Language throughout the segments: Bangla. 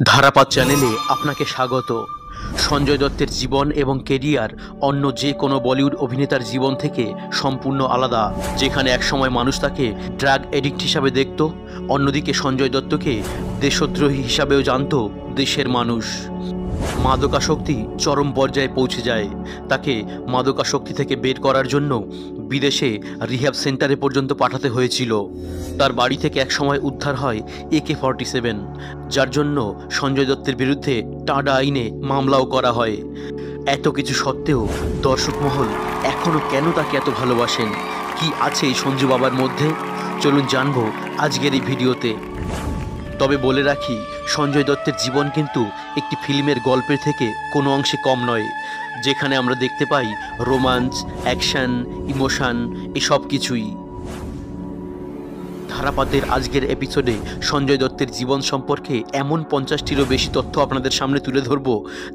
ধারাপাত চ্যানেলে আপনাকে স্বাগত। সঞ্জয় দত্তের জীবন এবং কেরিয়ার অন্য যে কোনো বলিউড অভিনেতার জীবন থেকে সম্পূর্ণ আলাদা। যেখানে একসময় মানুষ তাকে ড্রাগ এডিক্ট হিসাবে দেখত, অন্যদিকে সঞ্জয় দত্তকে দেশদ্রোহী হিসাবেও জানত দেশের মানুষ। মাদকাসক্তি চরম পর্যায়ে পৌঁছে যায়। তাকে মাদকাসক্তি থেকে বের করার জন্য বিদেশে রিহ্যাব সেন্টারে পর্যন্ত পাঠাতে হয়েছিল। তার বাড়ি থেকে একসময় উদ্ধার হয় AK-47, যার জন্য সঞ্জয় দত্তের বিরুদ্ধে টাডা আইনে মামলাও করা হয়। এত কিছু সত্ত্বেও দর্শক মহল এখনও কেন তাকে এত ভালোবাসেন? কি আছে এই সঞ্জু বাবার মধ্যে? চলুন জানবো আজকের এই ভিডিওতে। তবে বলে রাখি, সঞ্জয় দত্তের জীবন কিন্তু একটি ফিল্মের গল্পের থেকে কোনো অংশে কম নয়, যেখানে আমরা দেখতে পাই রোমান্স, অ্যাকশন, ইমোশন, এসব কিছুই। ধারাপাতের আজকের এপিসোডে সঞ্জয় দত্তের জীবন সম্পর্কে এমন 50টিরও বেশি তথ্য আপনাদের সামনে তুলে ধরব,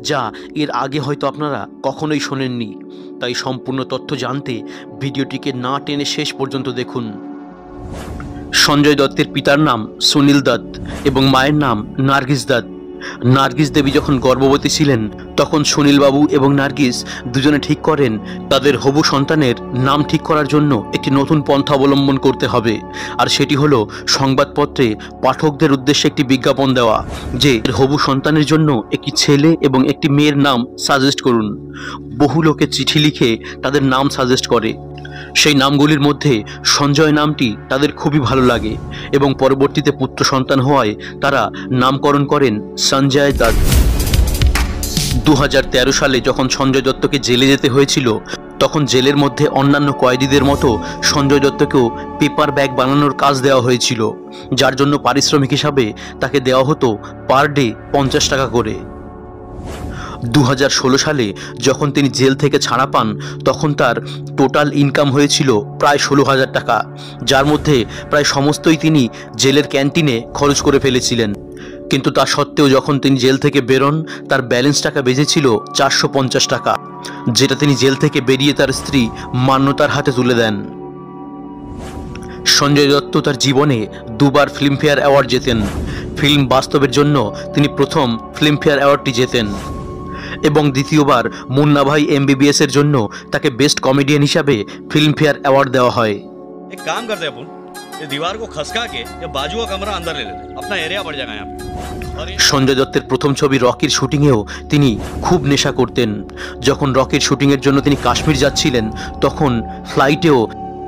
যা এর আগে হয়তো আপনারা কখনোই শোনেননি। তাই সম্পূর্ণ তথ্য জানতে ভিডিওটিকে না টেনে শেষ পর্যন্ত দেখুন। সঞ্জয় দত্তের পিতার নাম সুনীল দত্ত এবং মায়ের নাম নার্গিস দত্ত। নার্গিস দেবী যখন গর্ভবতী ছিলেন, তখন সুনীলবাবু এবং নার্গিস দুজনে ঠিক করেন তাদের হবু সন্তানের নাম ঠিক করার জন্য একটি নতুন পন্থা অবলম্বন করতে হবে। আর সেটি হলো সংবাদপত্রে পাঠকদের উদ্দেশ্যে একটি বিজ্ঞাপন দেওয়া যে হবু সন্তানের জন্য একটি ছেলে এবং একটি মেয়ের নাম সাজেস্ট করুন। বহু লোকে চিঠি লিখে তাদের নাম সাজেস্ট করে। সেই নামগুলির মধ্যে সঞ্জয় নামটি তাদের খুবই ভালো লাগে এবং পরবর্তীতে পুত্র সন্তান হওয়ায় তারা নামকরণ করেন সঞ্জয় দত্ত। 2013 সালে যখন সঞ্জয় দত্তকে জেলে যেতে হয়েছিল, তখন জেলের মধ্যে অন্যান্য কয়েদিদের মতো সঞ্জয় দত্তকেও পেপার ব্যাগ বানানোর কাজ দেওয়া হয়েছিল, যার জন্য পারিশ্রমিক হিসাবে তাকে দেওয়া হতো পার ডে 50 টাকা করে। 2016 সালে যখন তিনি জেল থেকে ছাড়া পান, তখন তার টোটাল ইনকাম হয়েছিল প্রায় 16,000 টাকা, যার মধ্যে প্রায় সমস্তই তিনি জেলের ক্যান্টিনে খরচ করে ফেলেছিলেন। কিন্তু তা সত্ত্বেও যখন তিনি জেল থেকে বেরোন, তার ব্যালেন্স টাকা বেঁচেছিল 450 টাকা, যেটা তিনি জেল থেকে বেরিয়ে তার স্ত্রী মান্যতার হাতে তুলে দেন। সঞ্জয় দত্ত তার জীবনে দুবার ফিল্মফেয়ার অ্যাওয়ার্ড জেতেন। ফিল্ম বাস্তবের জন্য তিনি প্রথম ফিল্মফেয়ার অ্যাওয়ার্ডটি জেতেন এবং দ্বিতীয়বার মুন্না ভাই MBBS এর জন্য তাকে বেস্ট কমেডিয়ান হিসাবে ফিল্মফেয়ার অ্যাওয়ার্ড দেওয়া হয়। एक काम करते हैं अपन, ये दीवार को खसका के ये बाजू का कमरा अंदर ले लेते हैं, अपना एरिया बढ़ जाएगा यहाँ पे। সঞ্জয় দত্তের প্রথম ছবি রকির শুটিংয়েও তিনি খুব নেশা করতেন। যখন রকির শুটিংয়ের জন্য তিনি কাশ্মীর যাচ্ছিলেন, তখন ফ্লাইটেও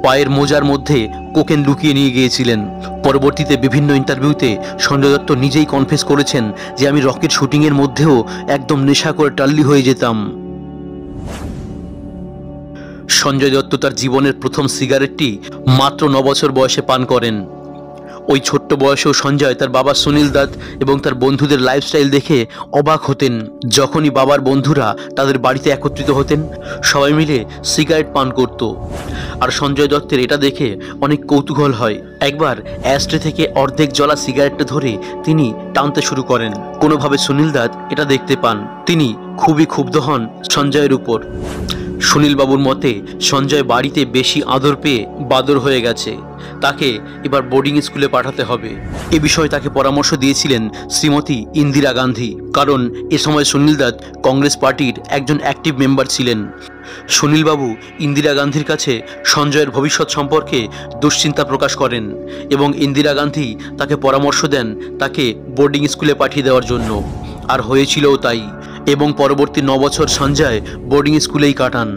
পায়ের মোজার মধ্যে কোকেন লুকিয়ে নিয়ে গিয়েছিলেন। পরবর্তীতে বিভিন্ন ইন্টারভিউতে সঞ্জয় দত্ত নিজেই কনফেস করেছেন যে আমি রকির শুটিংয়ের মধ্যেও একদম নেশা করে টাল্লি হয়ে যেতাম। সঞ্জয় দত্ত তার জীবনের প্রথম সিগারেটটি মাত্র 9 বছর বয়সে পান করেন। ওই ছোট্ট বয়সেও সঞ্জয় তার বাবা সুনীল দত্ত এবং তার বন্ধুদের লাইফস্টাইল দেখে অবাক হতেন। যখনই বাবার বন্ধুরা তাদের বাড়িতে একত্রিত হতেন, সবাই মিলে সিগারেট পান করত। আর সঞ্জয় দত্তের এটা দেখে অনেক কৌতূহল হয়। একবার অ্যাস্ট্রে থেকে অর্ধেক জ্বলা সিগারেটটা ধরে তিনি টানতে শুরু করেন। কোনোভাবে সুনীল দত্ত এটা দেখতে পান। তিনি খুবই ক্ষুব্ধ হন সঞ্জয়ের উপর। সুনীলবাবুর মতে সঞ্জয় বাড়িতে বেশি আদর পেয়ে বাদর হয়ে গেছে, তাকে এবার বোর্ডিং স্কুলে পাঠাতে হবে। এ বিষয়ে তাকে পরামর্শ দিয়েছিলেন শ্রীমতী ইন্দিরা গান্ধী, কারণ এ সময় সুনীল দত্ত কংগ্রেস পার্টির একজন অ্যাক্টিভ মেম্বার ছিলেন। সুনীলবাবু ইন্দিরা গান্ধীর কাছে সঞ্জয়ের ভবিষ্যৎ সম্পর্কে দুশ্চিন্তা প্রকাশ করেন এবং ইন্দিরা গান্ধী তাকে পরামর্শ দেন তাকে বোর্ডিং স্কুলে পাঠিয়ে দেওয়ার জন্য। আর হয়েছিলও তাই, এবং পরবর্তী 9 বছর সঞ্জয় বোর্ডিং স্কুলেই কাটান।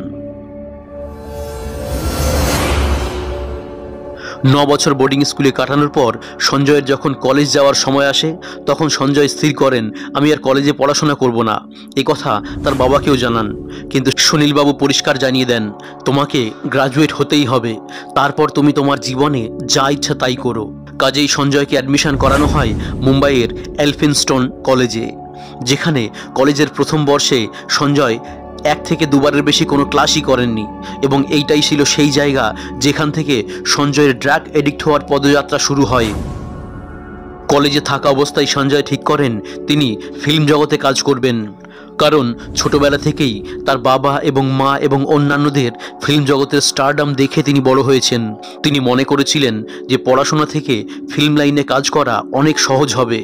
9 বছর বোর্ডিং স্কুলে কাটানোর পর সঞ্জয়ের যখন কলেজ যাওয়ার সময় আসে, তখন সঞ্জয় স্থির করেন আমি আর কলেজে পড়াশোনা করব না। এই কথা তার বাবাকেও জানান, কিন্তু সুনীলবাবু পরিষ্কার জানিয়ে দেন তোমাকে গ্রাজুয়েট হতেই হবে, তারপর তুমি তোমার জীবনে যা ইচ্ছা তাই করো। কাজেই সঞ্জয়কে অ্যাডমিশন করানো হয় মুম্বাইয়ের এলফিনস্টোন কলেজে, যেখানে কলেজের প্রথম বর্ষে সঞ্জয় 1 থেকে 2 বারের বেশি কোনো ক্লাসই করেননি এবং এইটাই ছিল সেই জায়গা যেখান থেকে সঞ্জয়ের ড্রাগ এডিক্ট হওয়ার পদযাত্রা শুরু হয়। কলেজে থাকা অবস্থায় সঞ্জয় ঠিক করেন তিনি ফিল্ম জগতে কাজ করবেন, কারণ ছোটবেলা থেকেই তার বাবা এবং মা এবং অন্যান্যদের ফিল্ম জগতের স্টারডাম দেখে তিনি বড় হয়েছেন। তিনি মনে করেছিলেন যে পড়াশোনা থেকে ফিল্ম লাইনে কাজ করা অনেক সহজ হবে।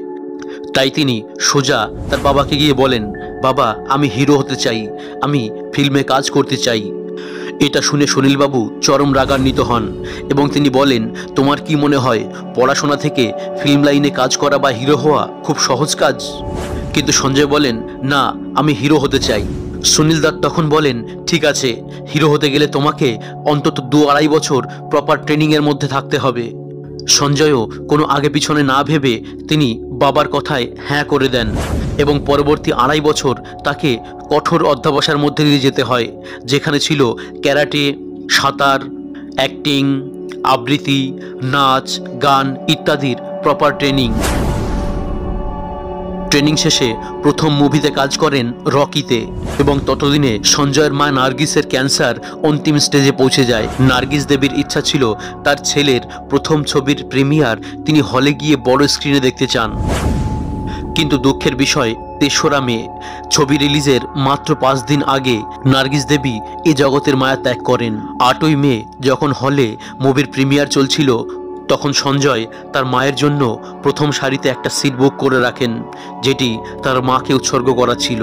তাই তিনি সোজা তার বাবাকে গিয়ে বলেন, বাবা আমি হিরো হতে চাই, আমি ফিল্মে কাজ করতে চাই। এটা শুনে সুনীলবাবু চরম রাগান্বিত হন এবং তিনি বলেন, তোমার কি মনে হয় পড়াশোনা থেকে ফিল্ম লাইনে কাজ করা বা হিরো হওয়া খুব সহজ কাজ? কিন্তু সঞ্জয় বলেন, না আমি হিরো হতে চাই। সুনীল দত্ত তখন বলেন, ঠিক আছে, হিরো হতে গেলে তোমাকে অন্তত 2-2.5 বছর প্রপার ট্রেনিংয়ের মধ্যে থাকতে হবে। সঞ্জয়ও কোনো আগে পিছনে না ভেবে তিনি বাবার কথায় হ্যাঁ করে দেন এবং পরবর্তী 2.5 বছর তাকে কঠোর অধ্যবসায়ের মধ্যে দিয়ে যেতে হয়, যেখানে ছিল ক্যারাটে, সাঁতার, অ্যাক্টিং, আবৃত্তি, নাচ, গান ইত্যাদির প্রপার ট্রেনিং। ট্রেনিং শেষে প্রথম মুভিতে কাজ করেন রকিতে এবং ততদিনে সঞ্জয়ের মা নার্গিসের ক্যান্সার অন্তিম স্টেজে পৌঁছে যায়। নার্গিস দেবীর ইচ্ছা ছিল তার ছেলের প্রথম ছবির প্রিমিয়ার তিনি হলে গিয়ে বড় স্ক্রিনে দেখতে চান, কিন্তু দুঃখের বিষয় 3রা মে ছবি রিলিজের মাত্র 5 দিন আগে নার্গিস দেবী এ জগতের মায়া ত্যাগ করেন। 8ই মে যখন হলে মুভির প্রিমিয়ার চলছিল তখন সঞ্জয় তার মায়ের জন্য প্রথম সারিতে একটা সিট বুক করে রাখেন, যেটি তার মাকে উৎসর্গ করা ছিল।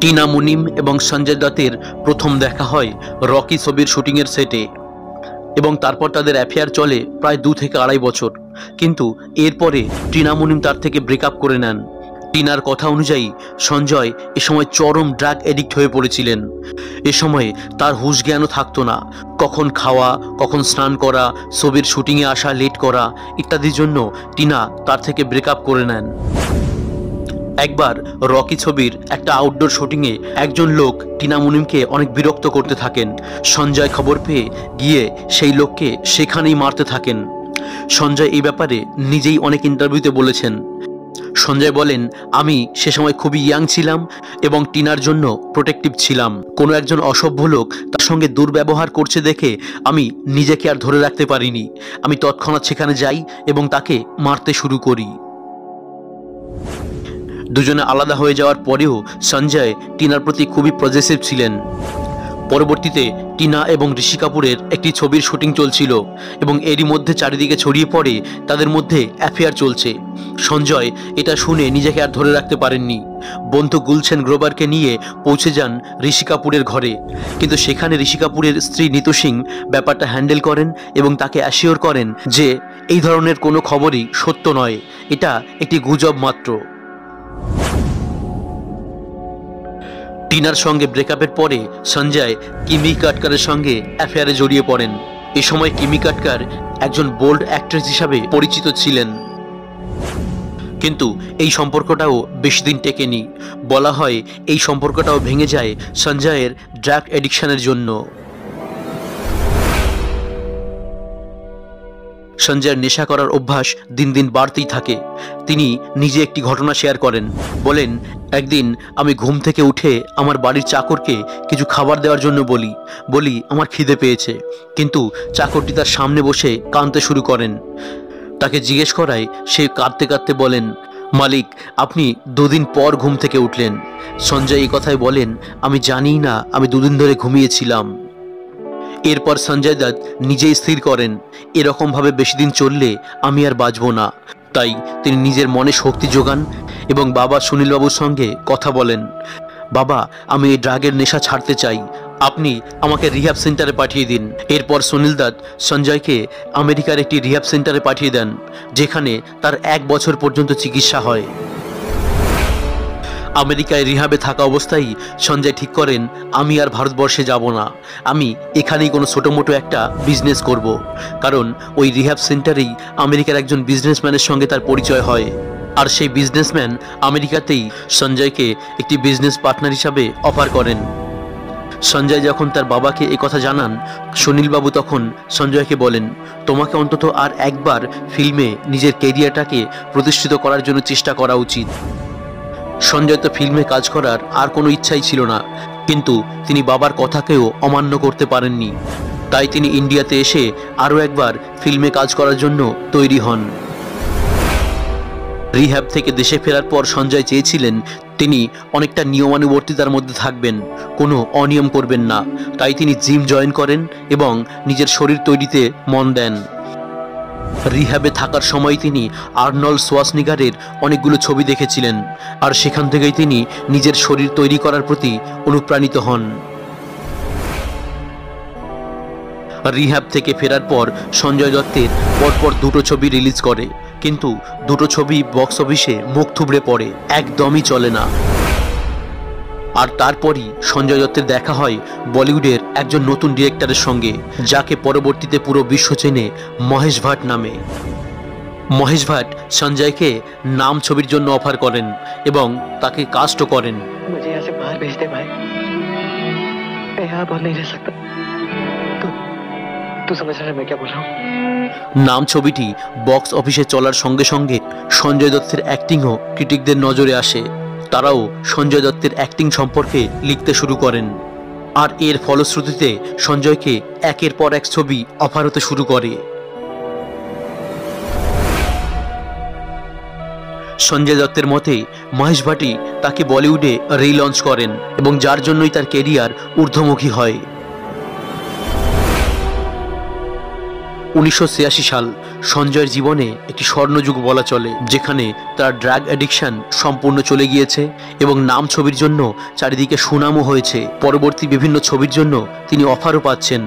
টিনা মুনিম এবং সঞ্জয় দত্তের প্রথম দেখা হয় রকি ছবির শুটিংয়ের সেটে এবং তারপর তাদের অ্যাফেয়ার চলে প্রায় 2 থেকে 2.5 বছর। কিন্তু এরপরে টিনা মুনিম তার থেকে ব্রেকআপ করে নেন। টিনার কথা অনুযায়ী সঞ্জয় এ সময় চরম ড্রাগ এডিক্ট হয়ে পড়েছিলেন। এ সময় তার হুঁশ জ্ঞানও থাকতো না, কখন খাওয়া, কখন স্নান করা, ছবির শুটিংয়ে আসা লেট করা ইত্যাদির জন্য টিনা তার থেকে ব্রেকআপ করে নেন। একবার রকি ছবির একটা আউটডোর শুটিংয়ে একজন লোক টিনা মুনিমকে অনেক বিরক্ত করতে থাকেন। সঞ্জয় খবর পেয়ে গিয়ে সেই লোককে সেখানেই মারতে থাকেন। সঞ্জয় এই ব্যাপারে নিজেই অনেক ইন্টারভিউতে বলেছেন। সঞ্জয় বলেন, আমি সে সময় খুবই ইয়াং ছিলাম এবং টিনার জন্য প্রোটেক্টিভ ছিলাম। কোনো একজন অসভ্য লোক তার সঙ্গে দুর্ব্যবহার করছে দেখে আমি নিজেকে আর ধরে রাখতে পারিনি। আমি তৎক্ষণাৎ সেখানে যাই এবং তাকে মারতে শুরু করি। দুজনে আলাদা হয়ে যাওয়ার পরেও সঞ্জয় টিনার প্রতি খুবই পজেসিভ ছিলেন। পরবর্তীতে টিনা এবং ঋষি কাপুরের একটি ছবির শুটিং চলছিল এবং এরই মধ্যে চারিদিকে ছড়িয়ে পড়ে তাদের মধ্যে অ্যাফেয়ার চলছে। সঞ্জয় এটা শুনে নিজেকে আর ধরে রাখতে পারেননি। বন্ধু গুলশান গ্রোভারকে নিয়ে পৌঁছে যান ঋষি কাপুরের ঘরে, কিন্তু সেখানে ঋষি কাপুরের স্ত্রী নিতু সিং ব্যাপারটা হ্যান্ডেল করেন এবং তাকে অ্যাসিওর করেন যে এই ধরনের কোনো খবরই সত্য নয়, এটা একটি গুজব মাত্র। টিনার সঙ্গে ব্রেকআপের পরে সঞ্জয় কিমি কাটকারের সঙ্গে অ্যাফেয়ারে জড়িয়ে পড়েন। এ সময় কিমি কাটকার একজন বোল্ড অ্যাক্ট্রেস হিসাবে পরিচিত ছিলেন, কিন্তু এই সম্পর্কটাও বেশি দিন টেকেনি। বলা হয় এই সম্পর্কটাও ভেঙে যায় সঞ্জয়ের ড্রাগ অ্যাডিকশনের জন্য। সঞ্জয়ের নেশা করার অভ্যাস দিন দিন বাড়তেই থাকে। তিনি নিজে একটি ঘটনা শেয়ার করেন, বলেন, একদিন আমি ঘুম থেকে উঠে আমার বাড়ির চাকরকে কিছু খাবার দেওয়ার জন্য বলি আমার খিদে পেয়েছে, কিন্তু চাকরটি তার সামনে বসে কাঁদতে শুরু করেন। তাকে জিজ্ঞেস করায় সে কাঁদতে কাঁদতে বলেন, মালিক আপনি 2 দিন পর ঘুম থেকে উঠলেন। সঞ্জয় এই কথায় বলেন, আমি জানি না আমি 2 দিন ধরে ঘুমিয়েছিলাম। এরপর সঞ্জয় দত্ত নিজেই স্থির করেন এরকমভাবে বেশি দিন চললে আমি আর বাঁচব না। তাই তিনি নিজের মনে শক্তি যোগান এবং বাবা সুনীলবাবুর সঙ্গে কথা বলেন, বাবা আমি এই ড্রাগের নেশা ছাড়তে চাই, আপনি আমাকে রিহ্যাব সেন্টারে পাঠিয়ে দিন। এরপর সুনীল দত্ত সঞ্জয়কে আমেরিকার একটি রিহ্যাব সেন্টারে পাঠিয়ে দেন, যেখানে তার 1 বছর পর্যন্ত চিকিৎসা হয়। আমেরিকায় রিহাবে থাকা অবস্থায় সঞ্জয় ঠিক করেন, আমি আর ভারতবর্ষে যাব না, আমি এখানেই কোনো ছোটোমোটো একটা বিজনেস করব। কারণ ওই রিহ্যাব সেন্টারেই আমেরিকার একজন বিজনেসম্যানের সঙ্গে তার পরিচয় হয়, আর সেই বিজনেসম্যান আমেরিকাতেই সঞ্জয়কে একটি বিজনেস পার্টনার হিসাবে অফার করেন। সঞ্জয় যখন তার বাবাকে এই কথা জানান, সুনীলবাবু তখন সঞ্জয়কে বলেন, তোমাকে অন্তত আর একবার ফিল্মে নিজের ক্যারিয়ারটাকে প্রতিষ্ঠিত করার জন্য চেষ্টা করা উচিত। সঞ্জয় তো ফিল্মে কাজ করার আর কোনো ইচ্ছাই ছিল না, কিন্তু তিনি বাবার কথাকেও অমান্য করতে পারেননি। তাই তিনি ইন্ডিয়াতে এসে আরও একবার ফিল্মে কাজ করার জন্য তৈরি হন। রিহ্যাব থেকে দেশে ফেরার পর সঞ্জয় চেয়েছিলেন তিনি অনেকটা নিয়মানুবর্তিতার মধ্যে থাকবেন, কোনো অনিয়ম করবেন না। তাই তিনি জিম জয়েন করেন এবং নিজের শরীর তৈরিতে মন দেন। রিহ্যাবে থাকার সময় তিনি আর্নল্ড সোয়াসনিগারের অনেকগুলো ছবি দেখেছিলেন, আর সেখান থেকেই তিনি নিজের শরীর তৈরি করার প্রতি অনুপ্রাণিত হন। রিহ্যাব থেকে ফেরার পর সঞ্জয় দত্তের পরপর দুটো ছবি রিলিজ করে, কিন্তু দুটো ছবি বক্স অফিসে মুখ থুবড়ে পড়ে, একদমই চলে না। আর তারপরই সঞ্জয় দত্তের দেখা হয় বলিউডের একজন নতুন ডিরেক্টরের সঙ্গে, যাকে পরবর্তীতে পুরো বিশ্ব চেনে মহেশ ভাট নামে। মহেশ ভাট সঞ্জয়কে নাম ছবির জন্য অফার করেন এবং তাকে কাস্টও করেন। मुझे यहाँ से बाहर भेज दे भाई, मैं यहाँ और नहीं रह सकता। तू समझ रहा है मैं क्या बोल रहा हूँ? নাম ছবিটি বক্স অফিসে চলার সঙ্গে সঙ্গে সঞ্জয় দত্তের অ্যাক্টিংও ক্রিটিকদের নজরে আসে। তারাও সঞ্জয় দত্তের অ্যাক্টিং সম্পর্কে লিখতে শুরু করেন, আর এর ফলশ্রুতিতে সঞ্জয়কে একের পর এক ছবি অফার হতে শুরু করে। সঞ্জয় দত্তের মতে মহেশ ভাটি তাকে বলিউডে রিলঞ্চ করেন এবং যার জন্যই তার কেরিয়ার ঊর্ধ্বমুখী হয়। 1986 সাল সঞ্জয়ের জীবনে একটি স্বর্ণযুগ বলা চলে, যেখানে তার ড্রাগ অ্যাডিকশন সম্পূর্ণ চলে গিয়েছে এবং নাম ছবির জন্য চারিদিকে সুনামও হয়েছে। পরবর্তী বিভিন্ন ছবির জন্য তিনি অফারও পাচ্ছেন,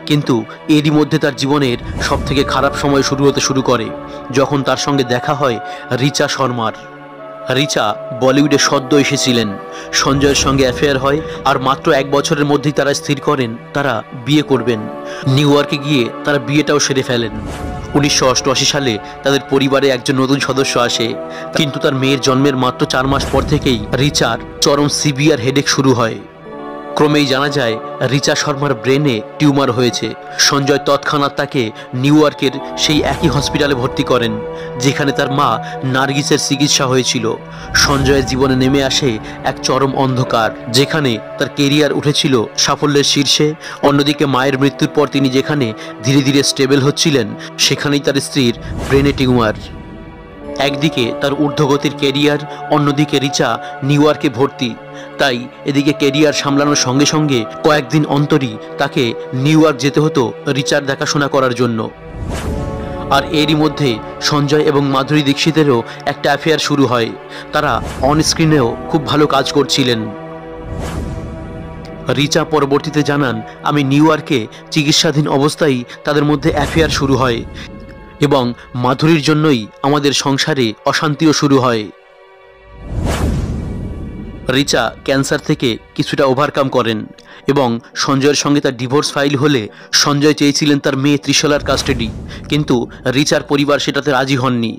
কিন্তু এরই মধ্যে তার জীবনের সবথেকে খারাপ সময় শুরু হতে শুরু করে যখন তার সঙ্গে দেখা হয় রিচা শর্মার। রিচা বলিউডে সদ্য এসেছিলেন, সঞ্জয়ের সঙ্গে অ্যাফেয়ার হয়, আর মাত্র 1 বছরের মধ্যেই তারা স্থির করেন তারা বিয়ে করবেন। নিউ ইয়র্কে গিয়ে তারা বিয়েটাও সেরে ফেলেন। 1988 সালে তাদের পরিবারে একজন নতুন সদস্য আসে, কিন্তু তার মেয়ের জন্মের মাত্র 4 মাস পর থেকেই রিচার চরম সিভিয়ার হেডেক শুরু হয়। ক্রমেই জানা যায় রিচা শর্মার ব্রেনে টিউমার হয়েছে। সঞ্জয় তৎক্ষণাৎ তাকে নিউ ইয়র্কের সেই একই হসপিটালে ভর্তি করেন যেখানে তার মা নার্গিসের চিকিৎসা হয়েছিল। সঞ্জয়ের জীবনে নেমে আসে এক চরম অন্ধকার, যেখানে তার কেরিয়ার উঠেছিল সাফল্যের শীর্ষে। অন্যদিকে মায়ের মৃত্যুর পর তিনি যেখানে ধীরে ধীরে স্টেবল হচ্ছিলেন, সেখানেই তার স্ত্রীর ব্রেনে টিউমার। একদিকে তার ঊর্ধ্বগতির কেরিয়ার, অন্যদিকে রিচা নিউ ইয়র্কে ভর্তি। তাই এদিকে কেরিয়ার সামলানোর সঙ্গে সঙ্গে কয়েকদিন অন্তরই তাকে নিউ ইয়র্ক যেতে হতো রিচার দেখাশোনা করার জন্য। আর এরই মধ্যে সঞ্জয় এবং মাধুরী দীক্ষিতেরও একটা অ্যাফেয়ার শুরু হয়। তারা অন স্ক্রিনেও খুব ভালো কাজ করছিলেন। রিচা পরবর্তীতে জানান, আমি নিউ ইয়র্কে চিকিৎসাধীন অবস্থায় তাদের মধ্যে অ্যাফেয়ার শুরু হয় এবং মাধুরীর জন্যই আমাদের সংসারে অশান্তিও শুরু হয়। রিচা ক্যান্সার থেকে কিছুটা ওভারকাম করেন এবং সঞ্জয়ের সঙ্গে তার ডিভোর্স ফাইল হলে সঞ্জয় চেয়েছিলেন তার মেয়ে ত্রিশালার কাস্টাডি, কিন্তু রিচার পরিবার সেটাতে রাজি হননি,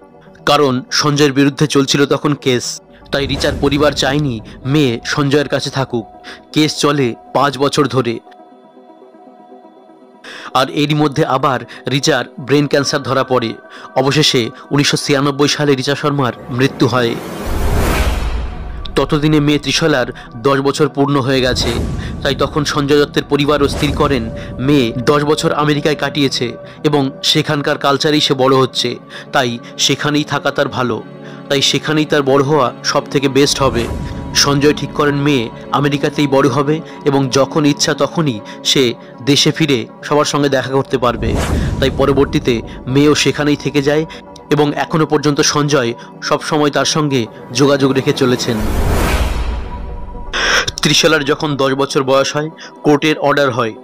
কারণ সঞ্জয়ের বিরুদ্ধে চলছিল তখন কেস। তাই রিচার পরিবার চায়নি মেয়ে সঞ্জয়ের কাছে থাকুক। কেস চলে 5 বছর ধরে। আর এরই মধ্যে আবার রিচার ব্রেন ক্যান্সার ধরা পড়ে। অবশেষে 1996 সালে রিচা শর্মার মৃত্যু হয়। ততদিনে মেয়ে ত্রিশালার 10 বছর পূর্ণ হয়ে গেছে। তাই তখন সঞ্জয় দত্তের পরিবারও স্থির করেন মেয়ে 10 বছর আমেরিকায় কাটিয়েছে এবং সেখানকার কালচারেই সে বড় হচ্ছে, তাই সেখানেই থাকা তার ভালো, তাই সেখানেই তার বড় হওয়া সব থেকে বেস্ট হবে। সঞ্জয় ঠিক করেন মেয়ে আমেরিকাতেই বড় হবে এবং যখন ইচ্ছা তখনই সে দেশে ফিরে সবার সঙ্গে দেখা করতে পারবে। তাই পরবর্তীতে মেয়েও সেখানেই থেকে যায় এবং এখনো পর্যন্ত সঞ্জয় সবসময় তার সঙ্গে যোগাযোগ রেখে চলেছেন। ত্রিশালার যখন 10 বছর বয়স হয়, কোর্টের অর্ডার হয়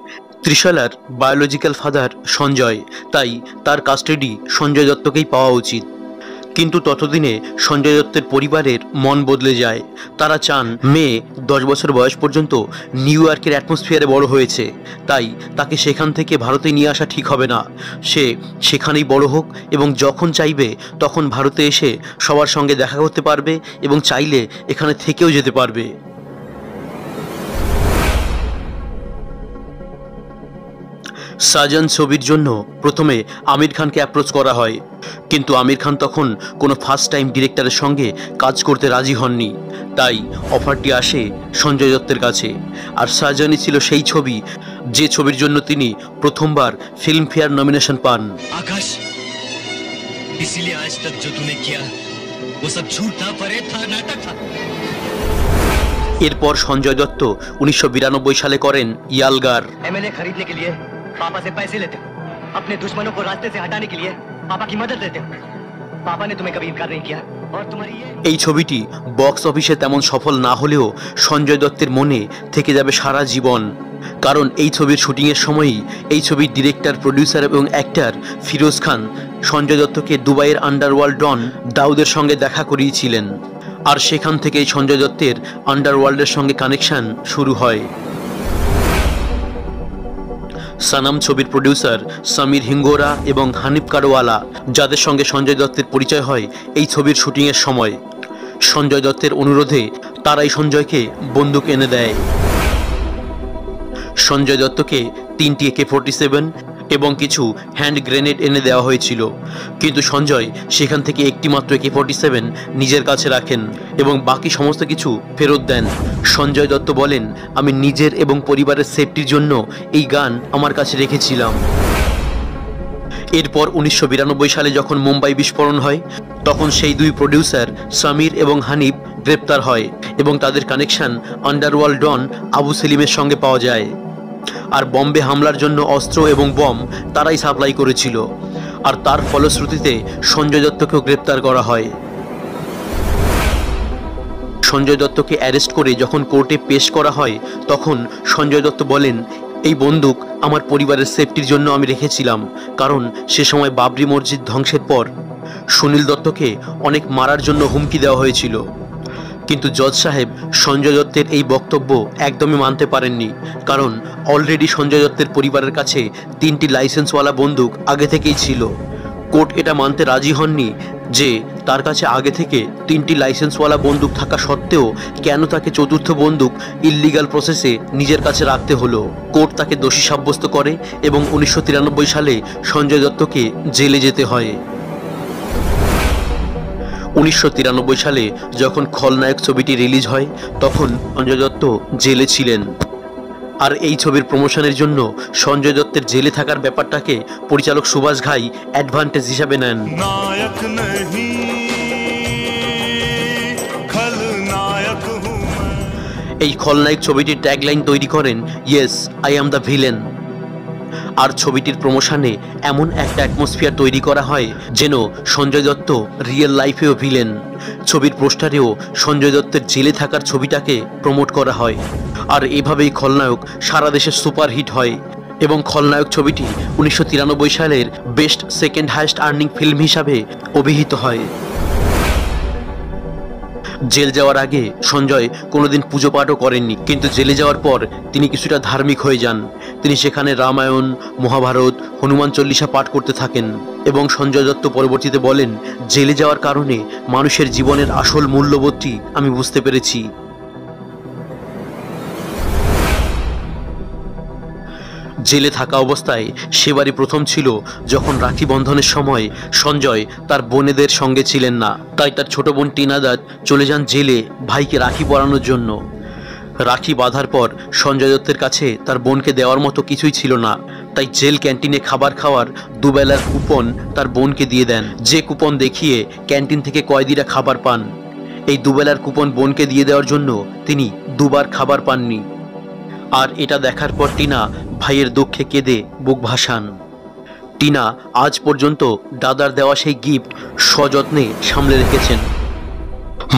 ত্রিশালার বায়োলজিক্যাল ফাদার সঞ্জয়, তাই তার কাস্টাডি সঞ্জয় দত্তকেই পাওয়া উচিত। কিন্তু ততদিনে সঞ্জয় দত্তের পরিবারের মন বদলে যায়। তারা চান মেয়ে 10 বছর বয়স পর্যন্ত নিউ ইয়র্কের অ্যাটমসফিয়ারে বড় হয়েছে, তাই তাকে সেখান থেকে ভারতে নিয়ে আসা ঠিক হবে না। সে সেখানেই বড় হোক এবং যখন চাইবে তখন ভারতে এসে সবার সঙ্গে দেখা করতে পারবে এবং চাইলে এখানে থেকেও যেতে পারবে। সাজন ছবির জন্য প্রথমে আমির খানকে অ্যাপ্রোচ করা হয়, কিন্তু আমির খান তখন কোনো ফার্স্ট টাইম ডিরেক্টরের সঙ্গে কাজ করতে রাজি হননি। তাই অফারটি আসে সঞ্জয় দত্তের কাছে। আর সাজনই ছিল সেই ছবি যে ছবির জন্য তিনি প্রথমবার ফিল্মফেয়ার নমিনেশন পান। आकाश, इसीलिए आज तक जो तूने किया वो सब झूठ था, परे था, नाटक था। এরপর সঞ্জয় দত্ত 1992 সালে করেন ইয়ালগার। एमएलए खरीदने के लिए पापा से पैसे लेते हो, अपने दुश्मनों को रास्ते से हटाने के लिए पापा की मदद लेते हो। पापा ने तुम्हें कभी इनकार नहीं किया और तुम्हारी ये এই ছবিটি বক্স অফিসে তেমন সফল না হলেও সঞ্জয় দত্তের মনে থেকে যাবে সারা জীবন। কারণ এই ছবির শুটিংয়ের সময়ই এই ছবির ডিরেক্টর, প্রডিউসার এবং অ্যাক্টর ফিরোজ খান সঞ্জয় দত্তকে দুবাইয়ের আন্ডারওয়ার্ল্ড ডন দাউদের সঙ্গে দেখা করিয়েছিলেন। আর সেখান থেকেই সঞ্জয় দত্তের আন্ডারওয়ার্ল্ডের সঙ্গে কানেকশন শুরু হয়। সানাম ছবির প্রডিউসার সমীর হিঙ্গোরা এবং হানিফ কারওয়ালা, যাদের সঙ্গে সঞ্জয় দত্তের পরিচয় হয় এই ছবির শুটিংয়ের সময়। সঞ্জয় দত্তের অনুরোধে তারাই সঞ্জয়কে বন্দুক এনে দেয়। সঞ্জয় দত্তকে 3টি AK-47 এবং কিছু হ্যান্ড গ্রেনেড এনে দেওয়া হয়েছিল, কিন্তু সঞ্জয় সেখান থেকে একটি মাত্র AK-47 নিজের কাছে রাখেন এবং বাকি সমস্ত কিছু ফেরত দেন। সঞ্জয় দত্ত বলেন, আমি নিজের এবং পরিবারের সেফটির জন্য এই গান আমার কাছে রেখেছিলাম। এরপর 1992 সালে যখন মুম্বাই বিস্ফোরণ হয়, তখন সেই দুই প্রডিউসার সমীর এবং হানিফ গ্রেপ্তার হয় এবং তাদের কানেকশন আন্ডারওয়ার্ল্ড ডন আবু সেলিমের সঙ্গে পাওয়া যায়। আর বম্বে হামলার জন্য অস্ত্র এবং বম তারাই সাপ্লাই করেছিল। আর তার ফলশ্রুতিতে সঞ্জয় দত্তকেও গ্রেপ্তার করা হয়। সঞ্জয় দত্তকে অ্যারেস্ট করে যখন কোর্টে পেশ করা হয়, তখন সঞ্জয় দত্ত বলেন, এই বন্দুক আমার পরিবারের সেফটির জন্য আমি রেখেছিলাম, কারণ সে সময় বাবরি মসজিদ ধ্বংসের পর সুনীল দত্তকে অনেক মারার জন্য হুমকি দেওয়া হয়েছিল। কিন্তু জজ সাহেব সঞ্জয় দত্তের এই বক্তব্য একদমই মানতে পারেননি, কারণ অলরেডি সঞ্জয় দত্তের পরিবারের কাছে 3টি লাইসেন্সওয়ালা বন্দুক আগে থেকেই ছিল। কোর্ট এটা মানতে রাজি হননি যে তার কাছে আগে থেকে 3টি লাইসেন্সওয়ালা বন্দুক থাকা সত্ত্বেও কেন তাকে চতুর্থ বন্দুক ইল্লিগাল প্রসেসে নিজের কাছে রাখতে হলো। কোর্ট তাকে দোষী সাব্যস্ত করে এবং 1993 সালে সঞ্জয় দত্তকে জেলে যেতে হয়। 1993 সালে যখন খলনায়ক ছবিটি রিলিজ হয়, তখন সঞ্জয় দত্ত জেলে ছিলেন। আর এই ছবির প্রমোশনের জন্য সঞ্জয় দত্তের জেলে থাকার ব্যাপারটাকে পরিচালক সুভাষ ঘাই অ্যাডভান্টেজ হিসাবে নেন। नायक नहीं खलनायक हूं मैं। এই খলনায়ক ছবিটির ট্যাগলাইন তৈরি করেন, yes I am the villain. আর ছবিটির প্রমোশনে এমন একটা অ্যাটমসফিয়ার তৈরি করা হয় যেন সঞ্জয় দত্ত রিয়েল লাইফেও ভিলেন। ছবির পোস্টারেও সঞ্জয় দত্তের জেলে থাকার ছবিটাকে প্রমোট করা হয়। আর এভাবেই খলনায়ক সারা দেশে সুপারহিট হয় এবং খলনায়ক ছবিটি 1993 সালের best second highest earning film হিসাবে অভিহিত হয়। জেল যাওয়ার আগে সঞ্জয় কোনোদিন পুজো পাঠও করেননি, কিন্তু জেলে যাওয়ার পর তিনি কিছুটা ধার্মিক হয়ে যান। তিনি সেখানে রামায়ণ, মহাভারত, হনুমান চল্লিশা পাঠ করতে থাকেন এবং সঞ্জয় দত্ত পরবর্তীতে বলেন, জেলে যাওয়ার কারণে মানুষের জীবনের আসল মূল্যবোধটি আমি বুঝতে পেরেছি। জেলে থাকা অবস্থায় সেবারই প্রথম ছিল যখন রাখি বন্ধনের সময় সঞ্জয় তার বোনেদের সঙ্গে ছিলেন না, তাই তার ছোট বোন টিনা দত্ত চলে যান জেলে ভাইকে রাখি পরানোর জন্য। রাখি বাঁধার পর সঞ্জয় দত্তের কাছে তার বোনকে দেওয়ার মতো কিছুই ছিল না, তাই জেল ক্যান্টিনে খাবার খাওয়ার দুবেলার কুপন তার বোনকে দিয়ে দেন, যে কুপন দেখিয়ে ক্যান্টিন থেকে কয়েদিরা খাবার পান। এই দুবেলার কুপন বোনকে দিয়ে দেওয়ার জন্য তিনি দুবার খাবার পাননি। আর এটা দেখার পর টিনা ভাইয়ের দুঃখে কেঁদে বুক ভাসান। টিনা আজ পর্যন্ত দাদার দেওয়া সেই গিফট সযত্নে সামলে রেখেছেন।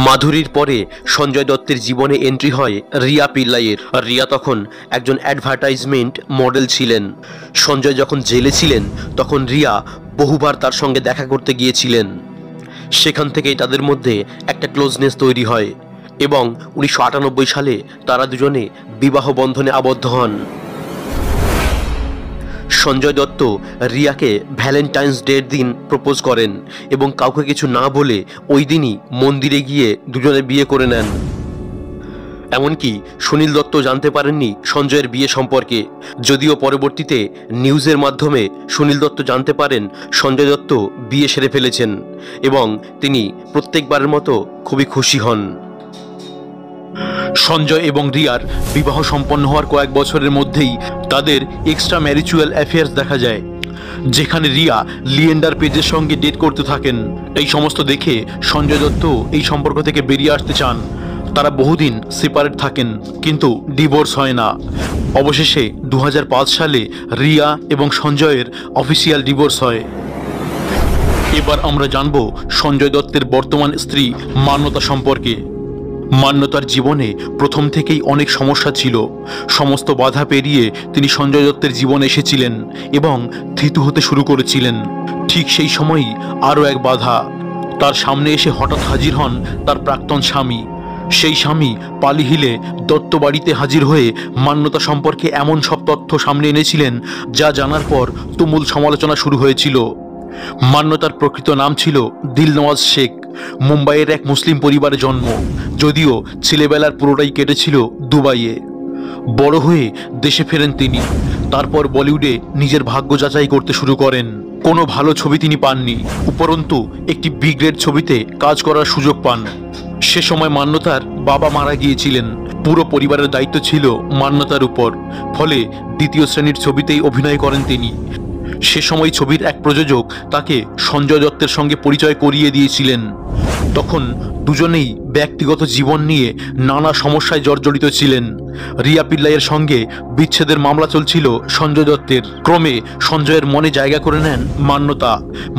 মাধুরীর পরে সঞ্জয় দত্তের জীবনে এন্ট্রি হয় রিয়া পিল্লাইয়ের। আর রিয়া তখন একজন অ্যাডভার্টাইজমেন্ট মডেল ছিলেন। সঞ্জয় যখন জেলে ছিলেন তখন রিয়া বহুবার তার সঙ্গে দেখা করতে গিয়েছিলেন। সেখান থেকেই তাদের মধ্যে একটা ক্লোজনেস তৈরি হয় এবং 1998 সালে তারা দুজনে বিবাহ বন্ধনে আবদ্ধ হন। সঞ্জয় দত্ত রিয়াকে ভ্যালেন্টাইন্স ডের দিন প্রপোজ করেন এবং কাউকে কিছু না বলে ওই দিনই মন্দিরে গিয়ে দুজনে বিয়ে করে নেন। এমনকি সুনীল দত্ত জানতে পারেননি সঞ্জয়ের বিয়ে সম্পর্কে, যদিও পরবর্তীতে নিউজের মাধ্যমে সুনীল দত্ত জানতে পারেন সঞ্জয় দত্ত বিয়ে সেরে ফেলেছেন এবং তিনি প্রত্যেকবারের মতো খুবই খুশি হন। সঞ্জয় এবং রিয়ার বিবাহ সম্পন্ন হওয়ার কয়েক বছরের মধ্যেই তাদের এক্সট্রা ম্যারিচুয়াল অ্যাফেয়ার্স দেখা যায়, যেখানে রিয়া লিয়েন্ডার পেজের সঙ্গে ডেট করতে থাকেন। এই সমস্ত দেখে সঞ্জয় দত্ত এই সম্পর্ক থেকে বেরিয়ে আসতে চান। তারা বহুদিন সেপারেট থাকেন, কিন্তু ডিভোর্স হয় না। অবশেষে 2005 সালে রিয়া এবং সঞ্জয়ের অফিসিয়াল ডিভোর্স হয়। এবার আমরা জানব সঞ্জয় দত্তের বর্তমান স্ত্রী মান্যতা সম্পর্কে। মান্যতার জীবনে প্রথম থেকেই অনেক সমস্যা ছিল। সমস্ত বাধা পেরিয়ে তিনি সঞ্জয় দত্তের জীবনে এসেছিলেন এবং থিতু হতে শুরু করেছিলেন। ঠিক সেই সময়ই আরও এক বাধা। তার সামনে এসে হঠাৎ হাজির হন তার প্রাক্তন স্বামী। সেই স্বামী পালি হিলে দত্ত বাড়িতে হাজির হয়ে মান্যতা সম্পর্কে এমন সব তথ্য সামনে এনেছিলেন যা জানার পর তুমুল সমালোচনা শুরু হয়েছিল। মান্যতার প্রকৃত নাম ছিল দিলনওয়াজ শেখ। মুম্বাইয়ের এক মুসলিম পরিবারে জন্ম, যদিও ছেলেবেলার পুরোটাই কেটেছিল দুবাইয়ে। বড় হয়ে দেশে ফেরেন তিনি। তারপর বলিউডে নিজের ভাগ্য যাচাই করতে শুরু করেন। কোনো ভালো ছবি তিনি পাননি, উপরন্তু একটি বি গ্রেড ছবিতে কাজ করার সুযোগ পান। সে সময় মান্যতার বাবা মারা গিয়েছিলেন। পুরো পরিবারের দায়িত্ব ছিল মান্যতার উপর, ফলে দ্বিতীয় শ্রেণীর ছবিতেই অভিনয় করেন তিনি। সে সময় ছবির এক প্রযোজক তাকে সঞ্জয় দত্তের সঙ্গে পরিচয় করিয়ে দিয়েছিলেন। তখন দুজনেই ব্যক্তিগত জীবন নিয়ে নানা সমস্যায় জর্জরিত ছিলেন। রিয়া পিল্লাইয়ের সঙ্গে বিচ্ছেদের মামলা চলছিল সঞ্জয় দত্তের। ক্রমে সঞ্জয়ের মনে জায়গা করে নেন মান্যতা।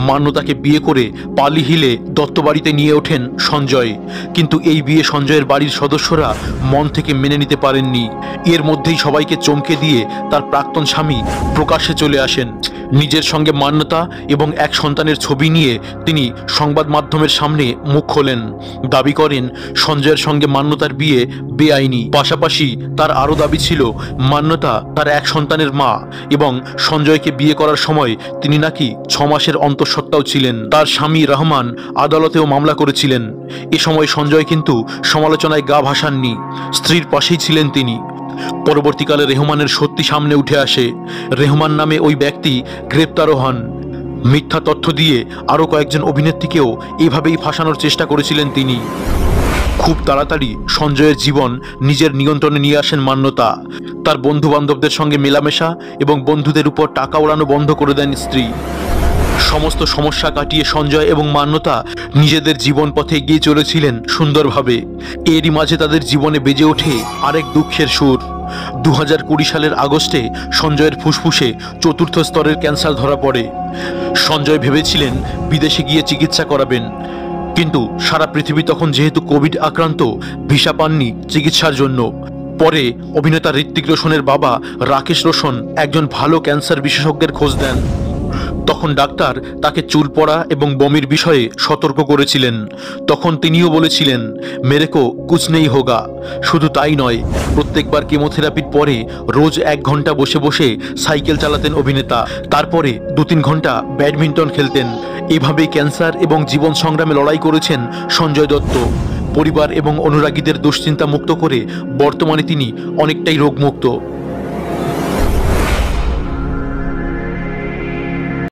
মান্যতাকে বিয়ে করে পালি হিলে দত্ত বাড়িতে নিয়ে ওঠেন সঞ্জয়। কিন্তু এই বিয়ে সঞ্জয়ের বাড়ির সদস্যরা মন থেকে মেনে নিতে পারেননি। এর মধ্যেই সবাইকে চমকে দিয়ে তার প্রাক্তন স্বামী প্রকাশ্যে চলে আসেন। নিজের সঙ্গে মান্যতা এবং এক সন্তানের ছবি নিয়ে তিনি সংবাদ মাধ্যমের সামনে মুখ খোলেন। দাবি করেন সঞ্জয়ের সঙ্গে মান্যতার বিয়ে বেআইনি। পাশাপাশি তার আরও দাবি ছিল মান্যতা তার এক সন্তানের মা এবং সঞ্জয়কে বিয়ে করার সময় তিনি নাকি 6 মাসের অন্তঃসত্ত্বাও ছিলেন। তার স্বামী রহমান আদালতেও মামলা করেছিলেন। এ সময় সঞ্জয় কিন্তু সমালোচনায় গা ভাসাননি, স্ত্রীর পাশেই ছিলেন তিনি। পরবর্তীকালে রেহমানের সত্যি সামনে উঠে আসে। রেহমান নামে ওই ব্যক্তি গ্রেপ্তারও হন। মিথ্যা তথ্য দিয়ে আরও কয়েকজন অভিনেত্রীকেও এভাবেই ফাঁসানোর চেষ্টা করেছিলেন তিনি। খুব তাড়াতাড়ি সঞ্জয়ের জীবন নিজের নিয়ন্ত্রণে নিয়ে আসেন মান্যতা। তার বন্ধু বান্ধবদের সঙ্গে মেলামেশা এবং বন্ধুদের উপর টাকা ওড়ানো বন্ধ করে দেন স্ত্রী। সমস্ত সমস্যা কাটিয়ে সঞ্জয় এবং মান্যতা নিজেদের জীবন পথে এগিয়ে চলেছিলেন সুন্দরভাবে। এরই মাঝে তাদের জীবনে বেজে ওঠে আরেক দুঃখের সুর। 2020 সালের আগস্টে সঞ্জয়ের ফুসফুসে 4র্থ স্তরের ক্যান্সার ধরা পড়ে। সঞ্জয় ভেবেছিলেন বিদেশে গিয়ে চিকিৎসা করাবেন, কিন্তু সারা পৃথিবী তখন যেহেতু কোভিড আক্রান্ত, ভিসা পাননি চিকিৎসার জন্য। পরে অভিনেতা ঋত্বিক রোশনের বাবা রাকেশ রোশন একজন ভালো ক্যান্সার বিশেষজ্ঞের খোঁজ দেন। তখন ডাক্তার তাকে চুল পড়া এবং বমির বিষয়ে সতর্ক করেছিলেন। তখন তিনিও বলেছিলেন মেরেকো কুছ নেই হোগা। শুধু তাই নয়, প্রত্যেকবার কেমোথেরাপির পরে রোজ 1 ঘন্টা বসে বসে সাইকেল চালাতেন অভিনেতা। তারপরে 2-3 ঘন্টা ব্যাডমিন্টন খেলতেন। এভাবেই ক্যান্সার এবং জীবন সংগ্রামে লড়াই করেছেন সঞ্জয় দত্ত। পরিবার এবং অনুরাগীদের দুশ্চিন্তা মুক্ত করে বর্তমানে তিনি অনেকটাই রোগমুক্ত।